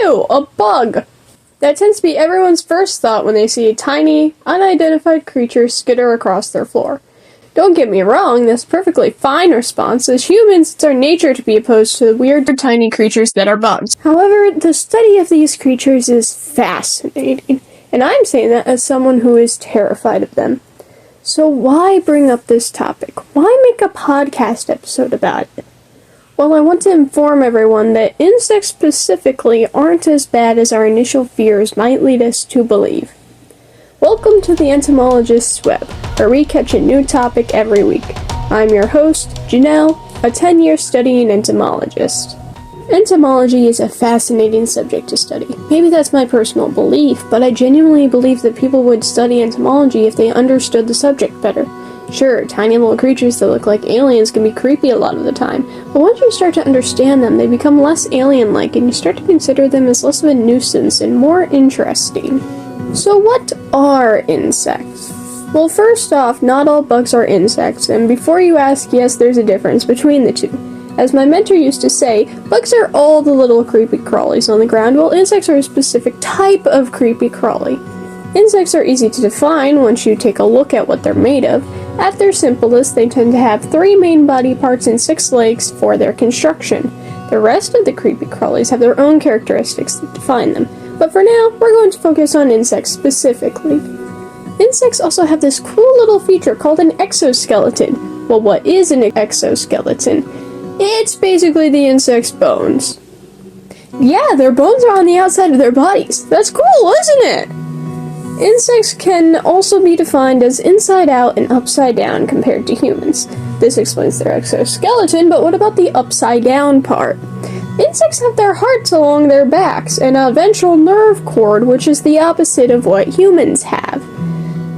Ew, a bug! That tends to be everyone's first thought when they see a tiny, unidentified creature skitter across their floor. Don't get me wrong, that's a perfectly fine response. As humans, it's our nature to be opposed to the weird, tiny creatures that are bugs. However, the study of these creatures is fascinating, and I'm saying that as someone who is terrified of them. So why bring up this topic? Why make a podcast episode about it? Well, I want to inform everyone that insects specifically aren't as bad as our initial fears might lead us to believe. Welcome to the Entomologist's Web, where we catch a new topic every week. I'm your host, Janelle, a 10-year studying entomologist. Entomology is a fascinating subject to study. Maybe that's my personal belief, but I genuinely believe that people would study entomology if they understood the subject better. Sure, tiny little creatures that look like aliens can be creepy a lot of the time, but once you start to understand them, they become less alien-like and you start to consider them as less of a nuisance and more interesting. So what are insects? Well, first off, not all bugs are insects, and before you ask, yes, there's a difference between the two. As my mentor used to say, bugs are all the little creepy crawlies on the ground, while insects are a specific type of creepy crawly. Insects are easy to define once you take a look at what they're made of. At their simplest, they tend to have 3 main body parts and 6 legs for their construction. The rest of the creepy crawlies have their own characteristics that define them, but for now, we're going to focus on insects specifically. Insects also have this cool little feature called an exoskeleton. Well, what is an exoskeleton? It's basically the insect's bones. Yeah, their bones are on the outside of their bodies. That's cool, isn't it? Insects can also be defined as inside out and upside down compared to humans. This explains their exoskeleton, but what about the upside down part? Insects have their hearts along their backs and a ventral nerve cord, which is the opposite of what humans have.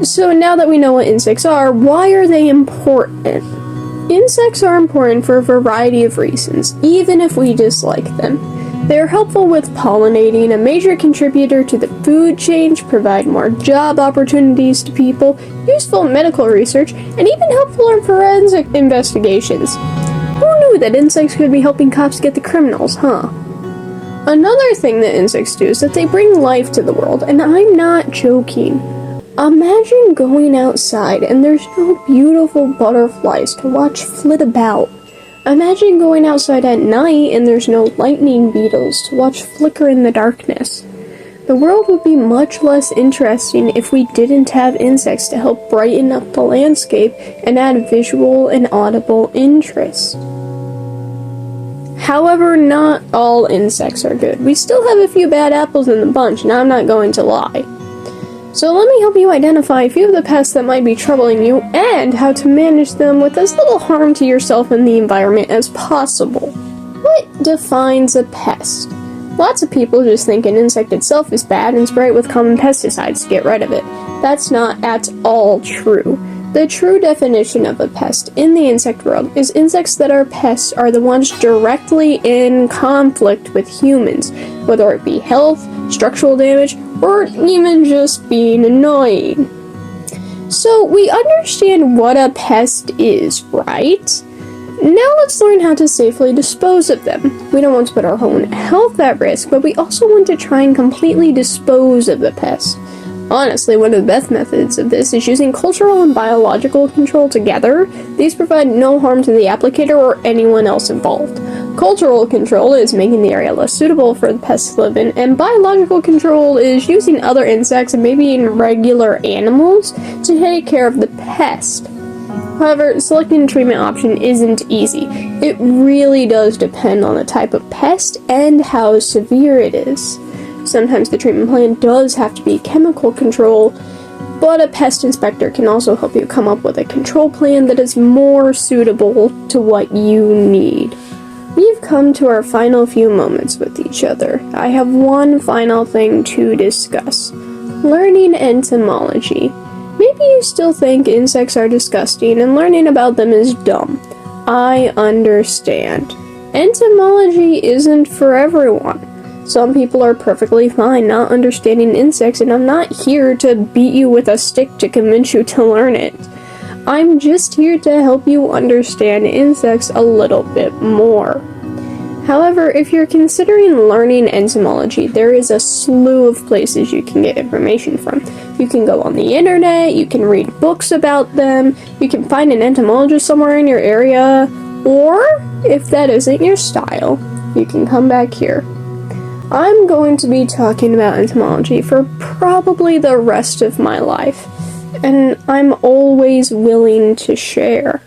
So now that we know what insects are, why are they important? Insects are important for a variety of reasons, even if we dislike them. They are helpful with pollinating, a major contributor to the food chain, provide more job opportunities to people, useful in medical research, and even helpful in forensic investigations. Who knew that insects could be helping cops get the criminals, huh? Another thing that insects do is that they bring life to the world, and I'm not joking. Imagine going outside and there's no beautiful butterflies to watch flit about. Imagine going outside at night and there's no lightning beetles to watch flicker in the darkness. The world would be much less interesting if we didn't have insects to help brighten up the landscape and add visual and audible interest. However, not all insects are good. We still have a few bad apples in the bunch, and I'm not going to lie. So let me help you identify a few of the pests that might be troubling you and how to manage them with as little harm to yourself and the environment as possible. What defines a pest? Lots of people just think an insect itself is bad and spray it with common pesticides to get rid of it. That's not at all true. The true definition of a pest in the insect world is insects that are pests are the ones directly in conflict with humans, whether it be health, structural damage, or even just being annoying. So we understand what a pest is, right? Now let's learn how to safely dispose of them. We don't want to put our own health at risk, but we also want to try and completely dispose of the pest. Honestly, one of the best methods of this is using cultural and biological control together. These provide no harm to the applicator or anyone else involved. Cultural control is making the area less suitable for the pests to live in, and biological control is using other insects and maybe even regular animals to take care of the pest. However, selecting a treatment option isn't easy. It really does depend on the type of pest and how severe it is. Sometimes the treatment plan does have to be chemical control, but a pest inspector can also help you come up with a control plan that is more suitable to what you need. We've come to our final few moments with each other. I have one final thing to discuss. Learning entomology. Maybe you still think insects are disgusting and learning about them is dumb. I understand. Entomology isn't for everyone. Some people are perfectly fine not understanding insects, and I'm not here to beat you with a stick to convince you to learn it. I'm just here to help you understand insects a little bit more. However, if you're considering learning entomology, there is a slew of places you can get information from. You can go on the internet, you can read books about them, you can find an entomologist somewhere in your area, or if that isn't your style, you can come back here. I'm going to be talking about entomology for probably the rest of my life, and I'm always willing to share.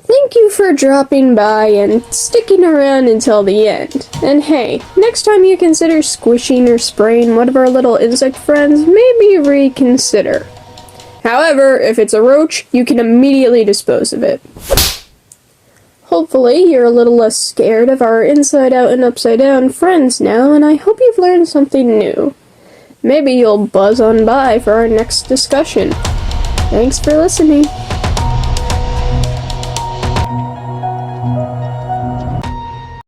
Thank you for dropping by and sticking around until the end. And hey, next time you consider squishing or spraying one of our little insect friends, maybe reconsider. However, if it's a roach, you can immediately dispose of it. Hopefully, you're a little less scared of our inside out and upside down friends now, and I hope you've learned something new. Maybe you'll buzz on by for our next discussion. Thanks for listening.